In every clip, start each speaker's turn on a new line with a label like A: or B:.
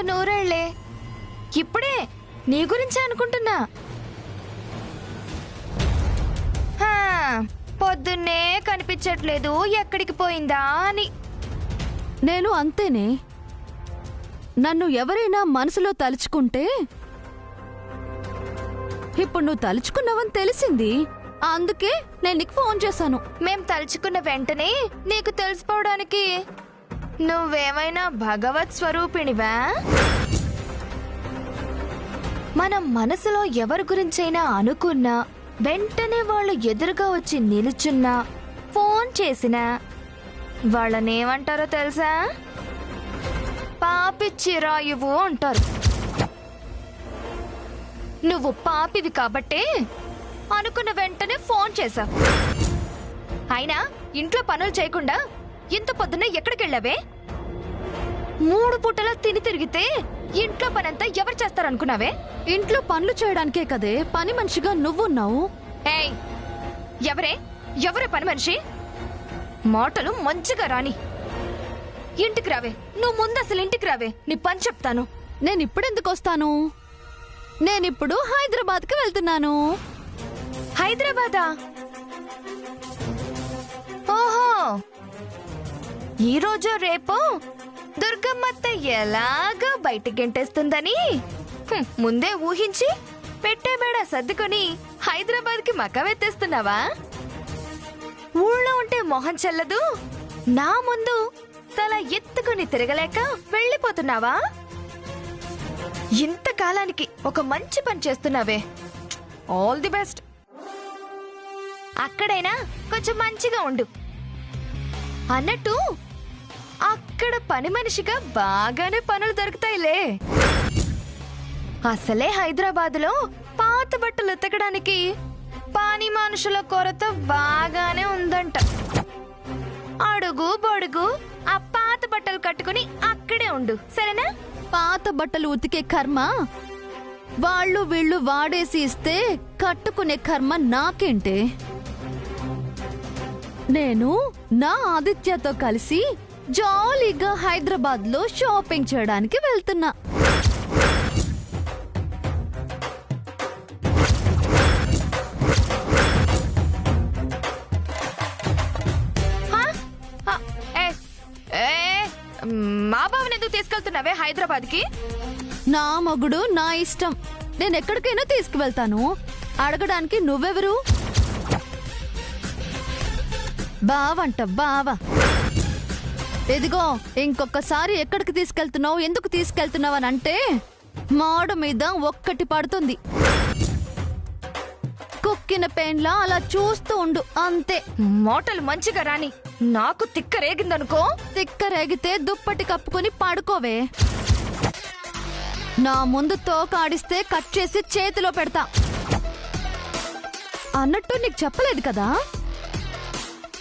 A: నూరేళ్లే. ఇప్పుడే నీ గురించే అనుకుంటున్నా. పొద్దున్నే కనిపించట్లేదు, ఎక్కడికి పోయిందా అని.
B: నేను అంతేనే. నన్ను ఎవరైనా మనసులో తలుచుకుంటే ఇప్పుడు నువ్వు తలుచుకున్నావని తెలిసింది. అందుకే నేను నీకు ఫోన్ చేశాను.
A: మేం తలుచుకున్న వెంటనే నీకు తెలిసిపోవడానికి నువ్వేమైనా భగవత్ స్వరూపిణివా? మనం మనసులో ఎవరి గురించైనా అనుకున్నా వెంటనే వాళ్ళు ఎదురుగా వచ్చి నిలుచున్నా, ఫోన్ చేసినా వాళ్ళనేమంటారో తెలుసా? పాపి చిరాయువు అంటారు. నువ్వు పాపివి కాబట్టే అనుకున్న వెంటనే ఫోన్ చేశావు. అయినా ఇంట్లో పనులు చేయకుండా ఇంత పొద్దున్నే ఎక్కడికెళ్ళావే? 3 పూటలా తిని తిరిగితే ఇంట్లో పనంతా ఎవరు చేస్తారనుకున్నావే?
B: ఇంట్లో పనులు చేయడానికే కదే పని మనిషిగా నువ్వున్నావు.
A: ఏయ్, ఎవరే పని మనిషి? మాటలు మంచిగా రాని. ఇంటికి రావే. నువ్వు ముందు అసలు ఇంటికి రావే, నీ పని చెప్తాను.
B: నేనిప్పుడెందుకు వస్తాను? నేనిప్పుడు హైదరాబాద్కి వెళ్తున్నాను.
A: హైదరాబాదా? ఓహో, ఈరోజు రేపు దుర్గమ్మత్త ఎలాగా బయటికి గెంటేస్తుందని ముందే ఊహించి పెట్టేబేడ సర్దుకొని హైదరాబాద్కి మకవెత్తేస్తున్నావా? ఊళ్ళో ఉంటే మొహం చెల్లదు, నా ముందు తల ఎత్తుకుని తిరగలేక వెళ్ళిపోతున్నావా? ఇంతకాలానికి ఒక మంచి పని చేస్తున్నావే, ఆల్ ది బెస్ట్. అక్కడైనా కొంచెం మంచిగా ఉండు. అన్నట్టు అక్కడ పని మనిషిగా బాగానే పనులు దొరుకుతాయిలే. అసలే హైదరాబాదులో పాత బట్టలు ఉతకడానికి పని మనుషుల కొరత బాగానే ఉందంట. అడుగు బొడుగు ఆ పాత బట్టలు కట్టుకుని అక్కడే ఉండు, సరేనా?
B: పాత బట్టలు ఉతికే కర్మ వాళ్ళు వీళ్ళు వాడేసి ఇస్తే కట్టుకునే కర్మ నాకేంటే? నేను నా ఆదిత్యతో కలిసి జాలీగా హైదరాబాద్ లో షాపింగ్ చేయడానికి వెళ్తున్నా.
A: మా బావని ఎందుకు తీసుకెళ్తున్నావే హైదరాబాద్ కి?
B: నా మొగుడు నా ఇష్టం, నేను ఎక్కడికైనా తీసుకువెళ్తాను. అడగడానికి నువ్వెవరు? బావంట బావా. ఇదిగో, ఇంకొకసారి ఎక్కడికి తీసుకెళ్తున్నావు, ఎందుకు తీసుకెళ్తున్నావు అని అంటే మాడ మీద ఒక్కటి పడుతుంది. కుక్కిన పెన్లా అలా చూస్తూ ఉండు, అంతే.
A: మోటలు మంచిగా రాని, నాకు తిక్క రేగిందనుకో.
B: తిక్క రేగితే దుప్పటి కప్పుకొని పడుకోవే. నా ముందు తోకాడిస్తే కట్ చేసి చేతిలో పెడతా. అన్నట్టు నీకు చెప్పలేదు కదా,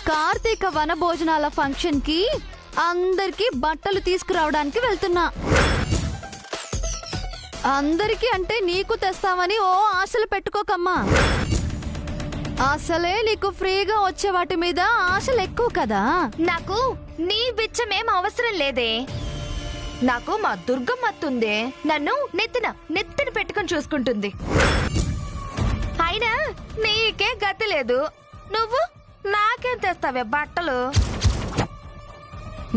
B: కార్తీక వన భోజనాల ఫంక్షన్ కి అందరికి బట్టలు తీసుకురావడానికి వెళ్తున్నా. అందరికి అంటే నీకు తెస్తామని ఓ ఆశలు పెట్టుకోకమ్మా. అసలే నీకు ఫ్రీగా వచ్చే వాటి మీద ఆశలు ఎక్కువ కదా.
A: నాకు నీ బిచ్చమేం అవసరం లేదే. నాకు మా దుర్గమ్మత్తుందే, నన్ను నెత్తిన పెట్టుకుని చూసుకుంటుంది. అయినా నీకే గతి లేదు, నువ్వు నాకేం తెస్తావే బట్టలు?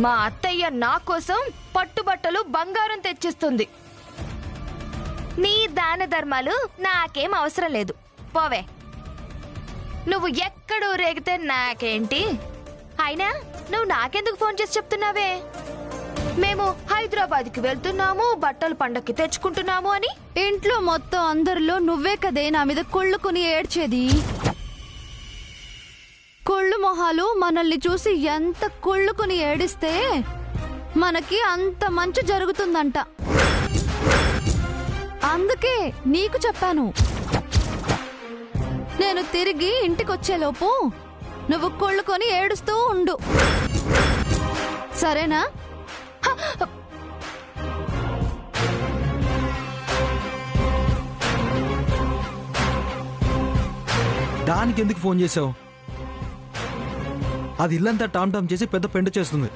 A: మా అత్తయ్య నా కోసం పట్టుబట్టలు బంగారం తెచ్చిస్తుంది. నీ దాన ధర్మాలు నాకేం అవసరం లేదు, పోవే. నువ్వు ఎక్కడో రేగితే నాకేంటి? అయినా నువ్వు నాకెందుకు ఫోన్ చేసి చెప్తున్నావే మేము హైదరాబాద్కి వెళ్తున్నాము, బట్టలు పండక్కి తెచ్చుకుంటున్నాము అని?
B: ఇంట్లో మొత్తం అందరిలో నువ్వే కదే నా మీద కుళ్ళుకుని ఏడ్చేది. కుళ్ళు మొహాలు మనల్ని చూసి ఎంత కుళ్ళుకుని ఏడిస్తే మనకి అంత మంచి జరుగుతుందంట. అందుకే నీకు చెప్పాను, నేను తిరిగి ఇంటికొచ్చేలోపు నువ్వు కుళ్ళుకొని ఏడుస్తూ ఉండు, సరేనా?
C: దానికి ఎందుకు ఫోన్ చేసావు? అది ఇల్లంతా టామ్ టామ్ చేసి పెద్ద పెంట చేస్తుంది.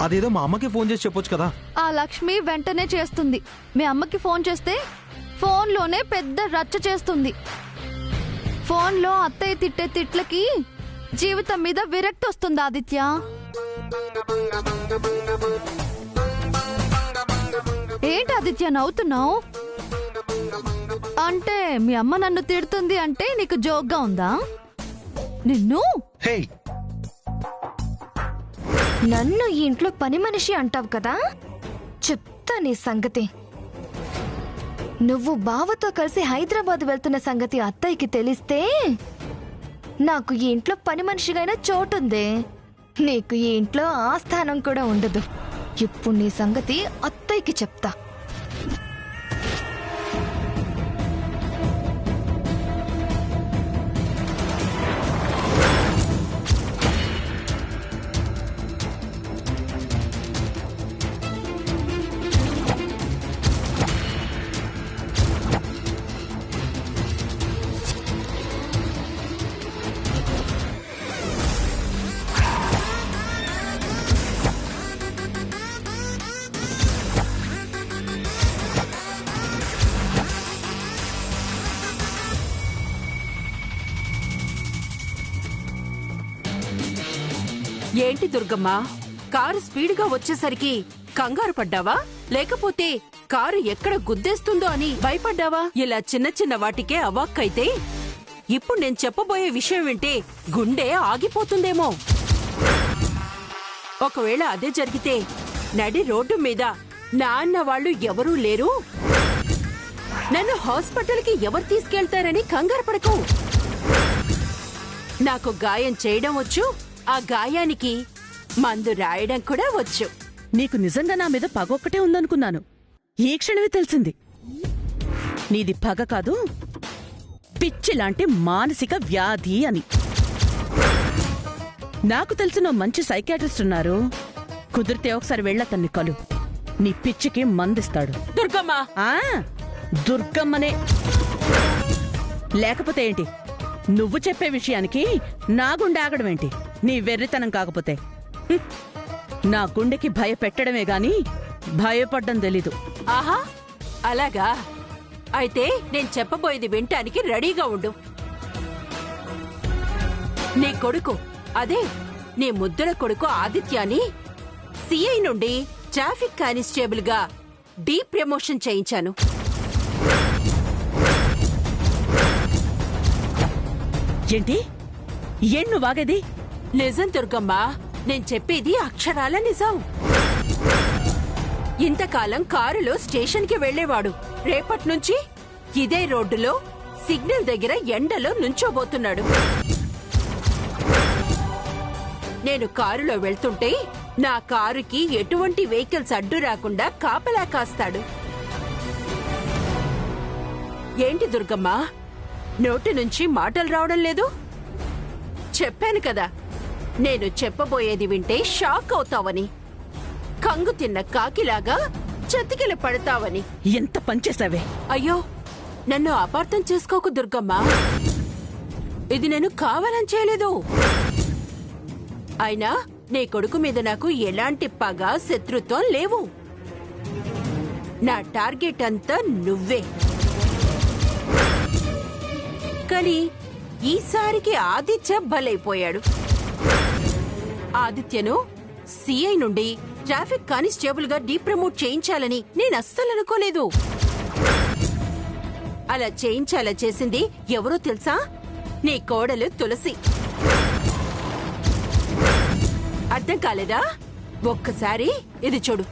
C: అదేదో మా అమ్మకి ఫోన్ చేసి చెప్పొచ్చు కదా.
B: ఆ లక్ష్మి వెంటనే చేస్తుంది. మీ అమ్మకి ఫోన్ చేస్తే ఫోన్లోనే పెద్ద రచ్చ చేస్తుంది. ఫోన్లో అత్తయ్య తిట్టే తిట్లకి జీవితం మీద విరక్తి వస్తుంది ఆదిత్య. ఏంటి ఆదిత్య నవ్వుతున్నావు? అంటే మీ అమ్మ నన్ను తిడుతుంది అంటే నీకు జోక్గా ఉందా? నిన్ను
A: నన్ను ఈ ఇంట్లో పని మనిషి అంటావు కదా, చెప్తా నీ సంగతి. నువ్వు బావతో కలిసి హైదరాబాద్ వెళ్తున్న సంగతి అత్తయ్యకి తెలిస్తే నాకు ఈ ఇంట్లో పని మనిషిగైనా చోటుంది, నీకు ఈ ఇంట్లో ఆస్థానం కూడా ఉండదు. ఇప్పుడు నీ సంగతి అత్తయ్యకి చెప్తా.
D: ఏంటి దుర్గమ్మ, కారు స్పీడ్గా వచ్చేసరికి కంగారు పడ్డావా? లేకపోతే కారు ఎక్కడ గుద్దేస్తుందో అని భయపడ్డావా? ఇలా చిన్న చిన్న వాటికే అవాక్కైతే ఇప్పుడు నేను చెప్పబోయే విషయం వింటే గుండె ఆగిపోతుందేమో. ఒకవేళ అదే జరిగితే నడి రోడ్డు మీద నాన్న వాళ్ళు ఎవరూ లేరు, నన్ను హాస్పిటల్కి ఎవరు తీసుకెళ్తారని కంగారు పడకు. నాకు గాయం చేయడం వచ్చు, ఆ గాయానికి మందు రాయడం కూడా వచ్చు.
E: నీకు నిజంగా నా మీద పగ ఒక్కటే ఉందనుకున్నాను. ఈ క్షణమే తెలిసింది నీది పగ కాదు, పిచ్చిలాంటి మానసిక వ్యాధి అని. నాకు తెలిసిన మంచి సైకియాట్రిస్ట్ ఉన్నారు, కుదిరితే ఒకసారి వెళ్ళతన్ని కలు, నీ పిచ్చికి మందిస్తాడు.
D: దుర్గమ్మ,
E: దుర్గమ్మనే. లేకపోతే ఏంటి, నువ్వు చెప్పే విషయానికి నా గుండె ఆగడమేంటి? నీ వెర్రితనం కాకపోతే. నా గుండెకి భయపెట్టడమే గాని భయపడ్డం తెలీదు.
D: ఆహా, అలాగా? అయితే నేను చెప్పబోయేది వినటానికి రెడీగా ఉండు. నీ కొడుకు, అదే నీ ముద్దుల కొడుకు ఆదిత్యాని సిఐ నుండి ట్రాఫిక్ కానిస్టేబుల్ గా డీ ప్రమోషన్ చేయించాను.
E: ఏంటి ఏణ్ణు వాగేది?
D: నిజం దుర్గమ్మ, నేను చెప్పేది అక్షరాల నిజం. ఇంతకాలం కారులో స్టేషన్కి వెళ్లేవాడు రేపట్నుంచి ఇదే రోడ్డులో సిగ్నల్ దగ్గర ఎండలో నుంచోబోతున్నాడు. నేను కారులో వెళ్తుంటే నా కారుకి ఎటువంటి వెహికల్స్ అడ్డు రాకుండా కాపలా కాస్తాడు. ఏంటి దుర్గమ్మ, నోటి నుంచి మాటలు రావడం లేదు? చెప్పాను కదా, నేను చెప్పబోయేది వింటే షాక్ అవుతావని, కంగు తిన్న కాకిలాగా చతికిల పడతావని.
E: ఎంత పనిచేసావే!
D: అయ్యో, నన్ను అపార్థం చేసుకోకు దుర్గమ్మ, ఇది నేను కావాలని చేయలేదు. అయినా నీ కొడుకు మీద నాకు ఎలాంటి పగ శత్రుత్వం లేవు. నా టార్గెట్ అంతా నువ్వే. కానీ ఈసారికి ఆదిత్య బలైపోయాడు. ఆదిత్యను సిఐ నుండి ట్రాఫిక్ కానిస్టేబుల్ గా డీప్రమోట్ చేయించాలని నేను అస్సలు అనుకోలేదు. అలా చేయించాలా చేసింది ఎవరో తెలుసా? నీ కోడలు తులసి. అర్థం కాలేదా? ఒక్కసారి ఇది చూడు.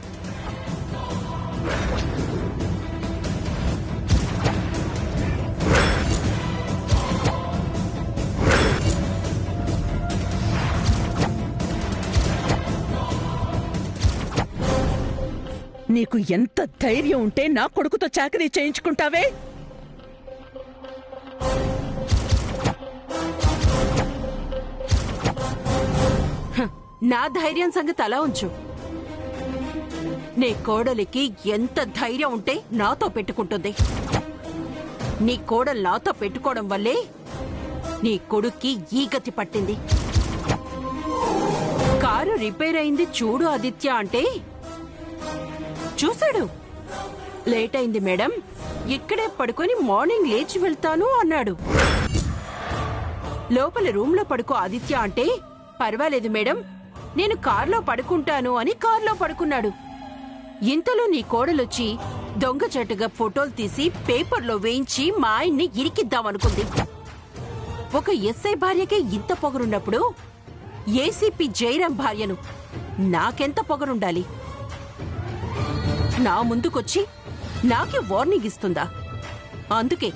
E: నీకు ఎంత ధైర్యం ఉంటే నా కొడుకుతో చాకరీ చేయించుకుంటావే?
D: నా ధైర్యం సంగతి అలా ఉంచు. నీ కోడలికి ఎంత ధైర్యం ఉంటే నాతో పెట్టుకుంటుంది. నీ కోడలు నాతో పెట్టుకోవడం వల్లే నీ కొడుక్కి ఈ గతి పట్టింది. కారు రిపేర్ అయింది చూడు ఆదిత్య అంటే చూశాడు. లేట్ అయింది మేడం, ఇక్కడే పడుకొని మార్నింగ్ లేచి వెళ్తాను అన్నాడు. లోపల రూమ్లో పడుకో ఆదిత్య అంటే పర్వాలేదు మేడం, నేను కార్లో పడుకుంటాను అని కార్లో పడుకున్నాడు. ఇంతలో నీ కోడలొచ్చి దొంగచాటుగా ఫోటోలు తీసి పేపర్లో వేయించి మా ఆయన్ని ఇరికిద్దామనుకుంది. ఒక ఎస్ఐ భార్యకే ఇంత పొగరున్నప్పుడు ఏసీపీ జయరాం భార్యను నాకెంత పొగరుండాలి? నా ముందుకొచ్చి నాకే వార్నింగ్ ఇస్తుందా? అందుకే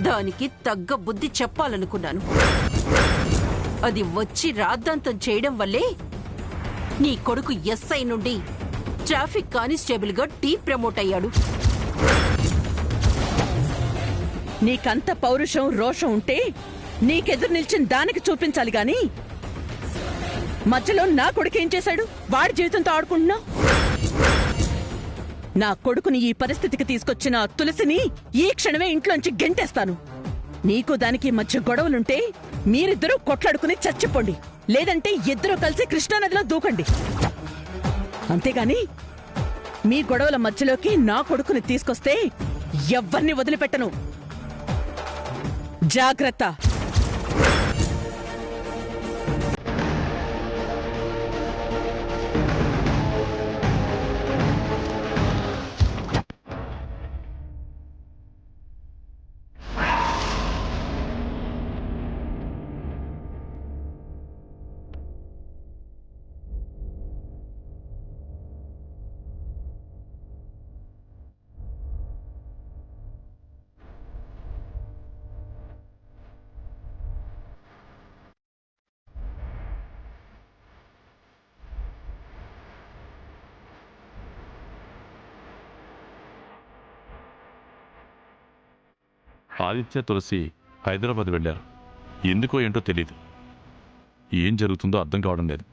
D: దానికి తగ్గ బుద్ధి చెప్పాలనుకున్నాను. అది వచ్చి రాద్ధాంతం చేయడం వల్లే నీ కొడుకు ఎస్ఐ నుండి ట్రాఫిక్ కానిస్టేబుల్ గా ప్రమోట్ అయ్యాడు.
E: నీకంత పౌరుషం రోషం ఉంటే నీకెదురు నిల్చిన దానికి చూపించాలి గాని మధ్యలో నా కొడుకు ఏం చేశాడు? వాడి జీవితంతో ఆడుకుంటున్నా. నా కొడుకుని ఈ పరిస్థితికి తీసుకొచ్చిన తులసిని ఈ క్షణమే ఇంట్లోంచి గెంటేస్తాను. నీకు దానికి మధ్య గొడవలుంటే మీరిద్దరూ కొట్లాడుకుని చచ్చిపోండి, లేదంటే ఇద్దరూ కలిసి కృష్ణానదిలో దూకండి. అంతేగాని మీ గొడవల మధ్యలోకి నా కొడుకుని తీసుకొస్తే ఎవ్వర్ని వదిలిపెట్టను. జాగ్రత్త.
F: ఆదిత్య తులసి హైదరాబాద్ వెళ్ళారు. ఎందుకో ఏంటో తెలీదు. ఏం జరుగుతుందో అర్థం కావడం లేదు.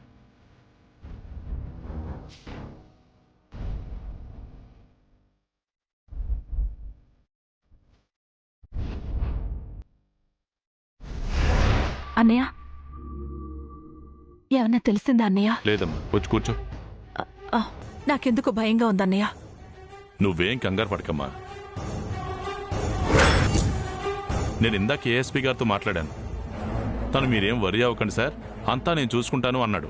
G: అన్నయ్య, ఏమన్నా తెలిసిందా అన్నయ్య?
F: లేదమ్మా, వచ్చి కూర్చో.
G: నాకెందుకు భయంగా ఉందన్నయ్య.
F: నువ్వేం కంగారు పడకమ్మా. నేను ఇందాక ఏఎస్పీ గారితో మాట్లాడాను. తను మీరేం వరి అవ్వకండి సార్, అంతా నేను చూసుకుంటాను అన్నాడు.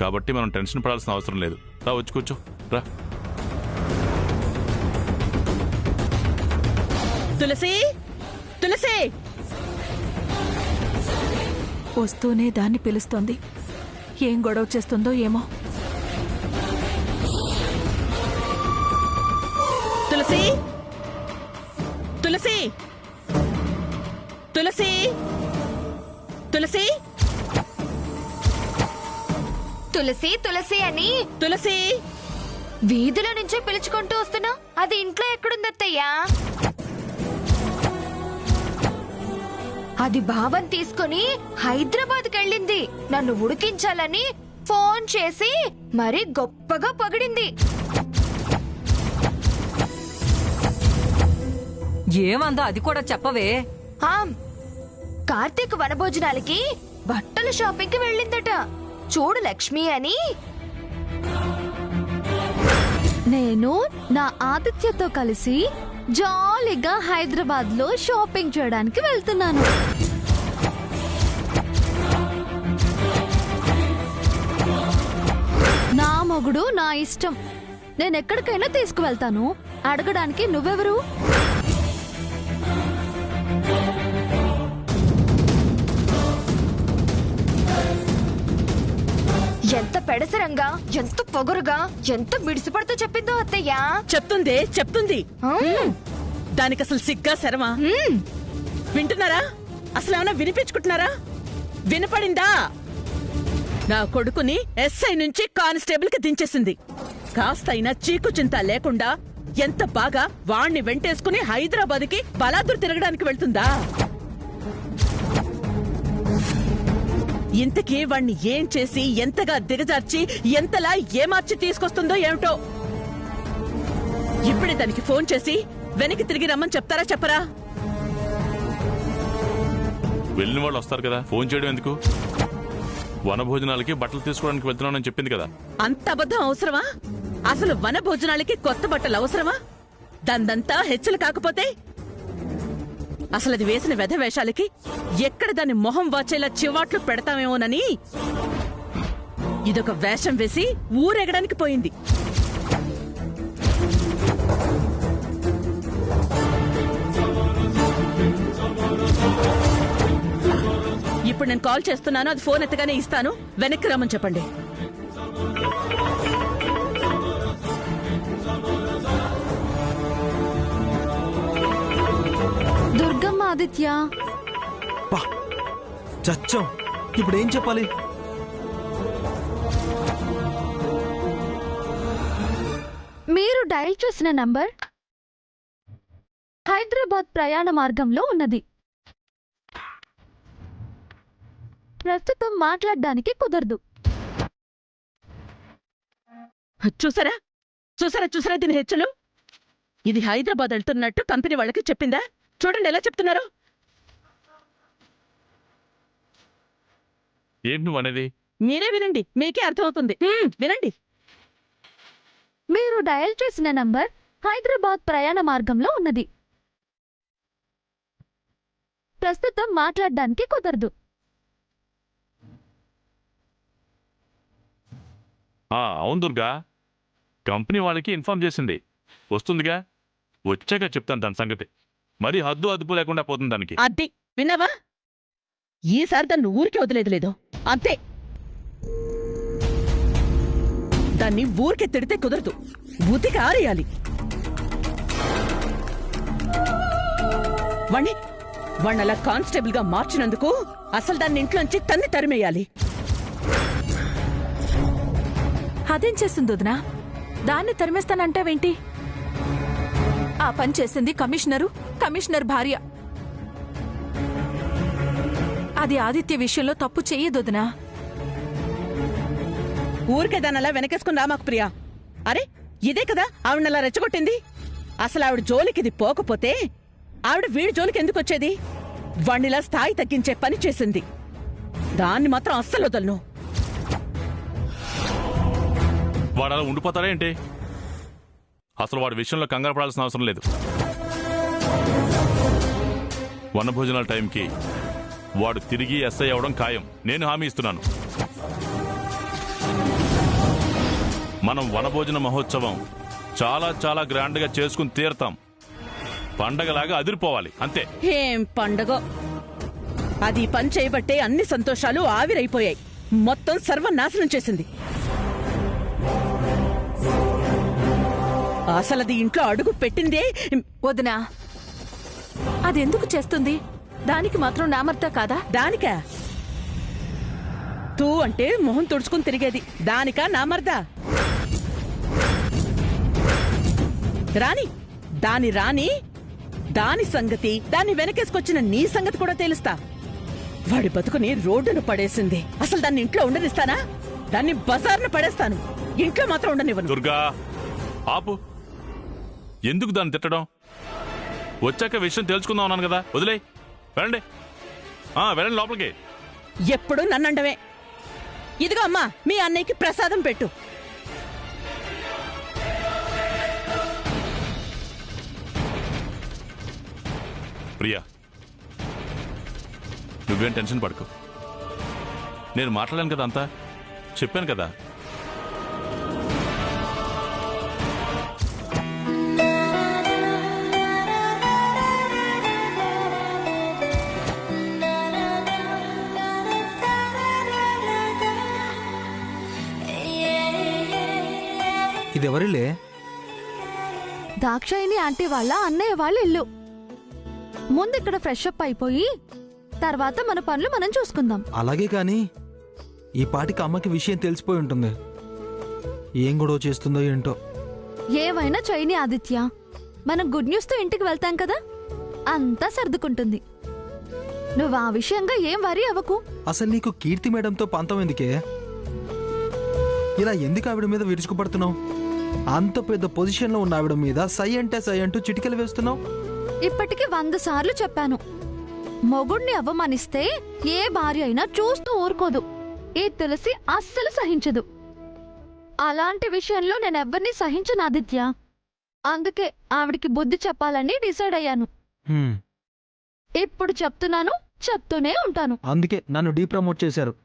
F: కాబట్టి మనం టెన్షన్ పడాల్సిన అవసరం లేదు. రా, వచ్చి కూర్చో. రా.
E: తులసి, తులసి!
G: వస్తూనే దాన్ని పిలుస్తోంది. ఏం గొడవ చేస్తుందో ఏమో.
E: తులసి, తులసి, తులసి, తులసి,
A: తులసి తులసి అని
E: తులసి!
A: వీధిలో నుంచే పిలుచుకుంటూ వస్తున్నా. అది ఇంట్లో ఎక్కడుందత్తయ్యా? అది భావం తీసుకుని హైదరాబాద్కి వెళ్ళింది. నన్ను ఉడికించాలని ఫోన్ చేసి మరీ గొప్పగా పొగిడింది.
H: ఏమందో అది కూడా చెప్పవే.
A: కార్తీక్ వనభోజనాలకి బట్టల షాపింగ్ కి వెళ్ళిందట. చూడు లక్ష్మి అని.
B: నేను నా ఆదిత్యతో కలిసి జాలీగా హైదరాబాద్ లో షాపింగ్ చేయడానికి వెళ్తున్నాను. నా మొగుడు నా ఇష్టం. నేనెక్కడికైనా తీసుకువెళ్తాను. అడగడానికి నువ్వెవరు?
A: ఎంత పెడసరంగా, ఎంత పొగరుగా, ఎంత మిడిసిపడుతూ చెప్పిందో అత్తయ్యా.
E: చెప్తుంది. దానికి అసలు సిగ్గా శరమా? వింటున్నారా? అసలు ఏమైనా వినిపించుకుంటున్నారా? వినపడిందా? నా కొడుకుని ఎస్ఐ నుంచి కానిస్టేబుల్ కి దించేసింది. కాస్తైనా చీకు చింత లేకుండా ఎంత బాగా వాణ్ణి వెంటేసుకుని హైదరాబాద్కి బలాదురు తిరగడానికి వెళ్తుందా? ఇంతకీ వాణ్ణి ఏం చేసి, ఎంతగా దిగజార్చి, ఎంతలా ఏమార్చి తీసుకొస్తుందో ఏమిటో. ఇప్పుడే దానికి ఫోన్ చేసి వెనక్కి తిరిగి రమ్మని చెప్తారా చెప్పరా?
F: వెళ్ళిన వాళ్ళు వస్తారు కదా, ఫోన్ చేయడం ఎందుకు? వనభోజనాలకి బట్టలు తీసుకోవడానికి వెళ్తున్నానని చెప్పింది కదా.
E: అంత అబద్ధం అవసరమా? అసలు వన భోజనాలకి కొత్త బట్టలు అవసరమా? దాందంతా హెచ్చలు కాకపోతే అసలు అది వేసిన వెధ వేషాలకి ఎక్కడ దాని మొహం వాచేలా చివాట్లు పెడతామేమోనని ఇదొక వేషం వేసి ఊరెగడానికి పోయింది. ఇప్పుడు నేను కాల్ చేస్తున్నాను, అది ఫోన్ ఎత్తగానే ఇస్తాను. వెనక్కి రమ్మని చెప్పండి.
B: దుర్గమ్మ ఆదిత్య,
C: పా చచ్చాం. ఇప్పుడు ఏం చెప్పాలి?
B: మీరు డయల్ చేసిన నంబర్ హైదరాబాద్ ప్రయాణ మార్గంలో ఉన్నది. ప్రస్తుతం మాట్లాడడానికి కుదరదు.
E: చూసారా చూసారా చూసారా దీని హెచ్చలు? ఇది హైదరాబాద్ వెళ్తున్నట్టు కంపెనీ వాళ్ళకి చెప్పిందా? చూడండి ఎలా చెప్తున్నారు.
F: ఏం నువ్వు అనేది?
E: మీరే వినండి, మీకే అర్థమవుతుంది. వినండి.
B: మీరు డయల్ చేసిన నంబర్ హైదరాబాద్ ప్రయాణ మార్గంలో ఉన్నది. ప్రస్తుతం మాట్లాడడానికి కుదరదు.
F: అవును దుర్గా, కంపెనీ వాళ్ళకి ఇన్ఫార్మ్ చేసింది. వస్తుందిగా, వచ్చాక చెప్తాను దాని సంగతి. మరి హద్దు అదుపు లేకుండా పోతుంది దానికి.
E: అది విన్నావా? ఈసారి దాన్ని ఊరికే వదిలేదు. అంతే. దాన్ని ఊరికే తిడితే కుదరదు, ఉతికి ఆరేయాలి. వాణ్ణలా కానిస్టేబుల్ గా మార్చినందుకు అసలు దాన్ని ఇంట్లోంచి తన్ని తరిమేయాలి.
G: అదేం చేస్తుంది వదినా? దాన్ని తరిమేస్తానంటావేంటి? ఆ పని చేసింది కమిషనర్ భార్య. అది ఆదిత్య విషయంలో తప్పు చెయ్యదొదినా.
E: ఊరికే దాన్నలా వెనకేసుకుని రామాకు ప్రియా. అరే, ఇదే కదా ఆవిడనలా రెచ్చగొట్టింది. అసలు ఆవిడ జోలికి ఇది పోకపోతే ఆవిడ వీడి జోలికి ఎందుకు వచ్చేది? వాణ్ణిలా స్థాయి తగ్గించే పని చేసింది. దాన్ని మాత్రం అస్సలు వదలను.
F: వాడు అలా ఉండిపోతాడా ఏంటి? అసలు వాడి విషయంలో కంగారు పడాల్సిన అవసరం లేదు. వనభోజనాల టైంకి వాడు తిరిగి ఎస్ఐ అవడం ఖాయం. నేను హామీ ఇస్తున్నాను. మనం వనభోజన మహోత్సవం చాలా చాలా గ్రాండ్ గా చేసుకుని తీరతాం. పండగలాగా అదిరిపోవాలి, అంతే.
E: ఏం పండగో అది. పని చేయబట్టే అన్ని సంతోషాలు ఆవిరైపోయాయి. మొత్తం సర్వనాశనం చేసింది. అసలది ఇంట్లో అడుగు పెట్టిందే.
G: వదినా, అదెందుకు చేస్తుంది? దానికి మాత్రం నామర్తా కాదా?
E: దానికా? తూ అంటే మొహం తుడుచుకుని తిరిగేది. దానికా నామర్దా? రాని దాని సంగతి, దాన్ని వెనకేసుకొచ్చిన నీ సంగతి కూడా తెలుస్తా. వాడి బతుకుని రోడ్డును పడేసింది. అసలు దాన్ని ఇంట్లో ఉండనిస్తానా? దాన్ని బజార్ను పడేస్తాను. ఇంట్లో మాత్రం ఉండనివ్వను.
F: దుర్గా, ఆపు. ఎందుకు దాన్ని తిట్టడం? వచ్చాక విషయం తెలుసుకుందాం అన్నాను కదా, వదిలే. వెళ్ళండి, వెళ్ళండి లోపలికి.
E: ఎప్పుడు నన్నండవే. ఇదిగో అమ్మా, మీ అన్నయ్యకి ప్రసాదం పెట్టు.
F: ప్రియా, నువ్వేం టెన్షన్ పడుకో. నేను మాట్లాడాను కదా, అంతా చెప్పాను కదా.
C: ఇదెవరిలే?
B: దాక్షాయిని ఆంటీ వాళ్ళ అన్నయ్య వాళ్ళ ఇల్లు. ముందు ఇక్కడ ఫ్రెష్ అప్ అయిపోయి తర్వాత మన పనులు మనం చూసుకుందాం.
C: అలాగే కాని ఈ పాటికి అమ్మకి విషయం తెలిసిపోయి ఉంటుంది. ఏం గొడవ చేస్తుందో ఏంటో.
B: ఏవైనా చైని ఆదిత్య, మనం గుడ్ న్యూస్ తో ఇంటికి వెళ్తాం కదా, అంతా సర్దుకుంటుంది. నువ్వు ఆ విషయంగా ఏం వరీ అవ్వకు.
C: అసలు నీకు కీర్తి మేడంతో పంతం ఎందుకే? ఇలా ఎందుకు ఆవిడ మీద విరుచుకుపడుతున్నావు? అంత పెద్ద పొజిషన్లో ఉన్న ఆవిడ మీద సై అంటూ చిటికలు వేస్తున్నావు.
B: ఇప్పటికి 100 సార్లు చెప్పాను, మొగుడిని అవమానిస్తే ఏ భార్య అయినా చూస్తూ ఊరుకోదు. ఈ తులసి అస్సలు సహించదు. అలాంటి విషయంలో నేను ఎవరిని సహించను ఆదిత్య. అందుకే ఆవిడికి బుద్ధి చెప్పాలని డిసైడ్ అయ్యాను.
C: హ్మ్.
B: ఇప్పుడు చెప్తున్నాను, చెప్తూనే ఉంటాను.
C: అందుకే నన్ను డీప్రమోట్ చేశారు.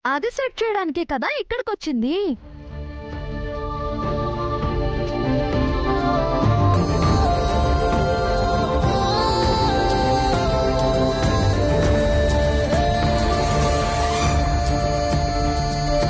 B: అది సెట్ చేయడానికే కదా ఇక్కడికొచ్చింది.